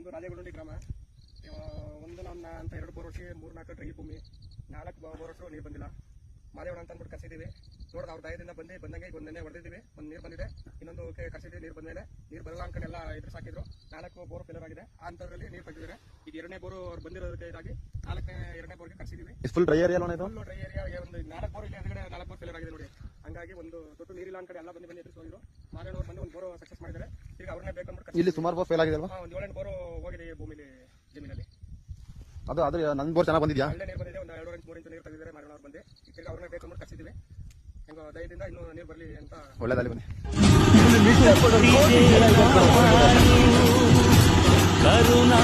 ನಮ್ಮದು ರಾಜೇಗುಂಡಿ ಗ್ರಾಮ. ಒಂದು ನನ್ನ ಅಂತ 2 ಬೋರ್ ವರ್ಷ 3-4 ಡ್ರೈ ಭೂಮಿ, 4 ಬೋರ್ ವರ್ಷ ನೀರು ಬಂದಿಲ್ಲ. ಮಾದೇವಣ್ಣ ಅಂತ ಅಂದ್ಬಿಟ್ಟು ಕರ್ಸಿದ್ದೀವಿ. ನೋಡಿದ ಅವ್ರ ದಯದಿಂದ ಬಂದಂಗೆ ಒಂದು ನೆನ್ನೆ ಹೊಡೆದಿದ್ದೀವಿ. ಒಂದು ನೀರು ಬಂದಿದೆ, ಇನ್ನೊಂದು ಕರ್ಸಿದ್ದೀವಿ. ನೀರು ಬಂದಮೇಲೆ ನೀರು ಬರಲ್ಲ ಅನ್ಕೊಂಡೆಲ್ಲ ಎದುರು ಸಾಕಿದ್ರು. 4 ಬೋರ್ ಫೇಲರ್ ಆಗಿದೆ. ಆ ಅಂತರದಲ್ಲಿ ನೀರು ತೆಗೆದಿದ್ದಾರೆ. ಈಗ 2ನೇ ಬೋರು ಅವ್ರು ಬಂದಿರೋದಕ್ಕೆ ಇದಾಗಿ 2ನೇ ಬೋರ್ಗೆ ಕರ್ಸಿದ್ದೀವಿ. ಫುಲ್ ಡ್ರೈ ಏರಿಯಾ ಇದು. Full dry area. ಒಂದು 4 ಬೋರ್ ಇಲ್ಲಿ ಎದುರುಗಡೆ 4 ಬೋರ್ ಫೇಲರ್ ಆಗಿದೆ ನೋಡಿ. ಹಂಗಾಗಿ ಒಂದು ದೊಡ್ಡ ನೀರಿಲ್ಲ ಅನ್ಕಡೆ ಎಲ್ಲ ಬಂದು ಎದುರಿಸೋದ್ರು. ಮಾದೇವಣ್ಣ ಬಂದು ಒಂದು ಬೋರ್ ಸಕ್ಸಸ್ ಮಾಡಿದ್ದಾರೆ. ಈಗ ಅವ್ರನ್ನೇ ಬೇಕಂದ್ಬಿಟ್ಟು ಇಲ್ಲಿ ಸುಮಾರು ಬೋರ್ ಫೇಲ್ ಆಗಿದೆ ಅಲ್ವಾ? ಒಂದು 7-8 ಬೋರ್ ಹೋಗಿದೆ ಭೂಮಿಲಿ, ಜಮೀನಲ್ಲಿ. ಅದು ನನ್ನ ಬೋರ್ ಚೆನ್ನಾಗಿ ಬಂದಿದ್ಯಾ? ಒಳ್ಳೆ ನೀರು ಬಂದಿದೆ. ಒಂದು 2-3 ಇಂಚು ನೀರು ತೆಗೆದಿದ್ದಾರೆ. ಮಾದೇವಣ್ಣ ಅವ್ರು ಬಂದು ಈಗ ಅವ್ರನ್ನೇ ಬೇಕಂದ್ಬಿಟ್ಟು ಕರ್ಸಿದ್ದೀವಿ. ಹೆಂಗೋ ದಯದಿಂದ ಇನ್ನೂ ನೀರು ಬರಲಿ ಅಂತ. ಒಳ್ಳೆದಾಗಲಿ ಬನ್ನಿ. ಕರುಣಾ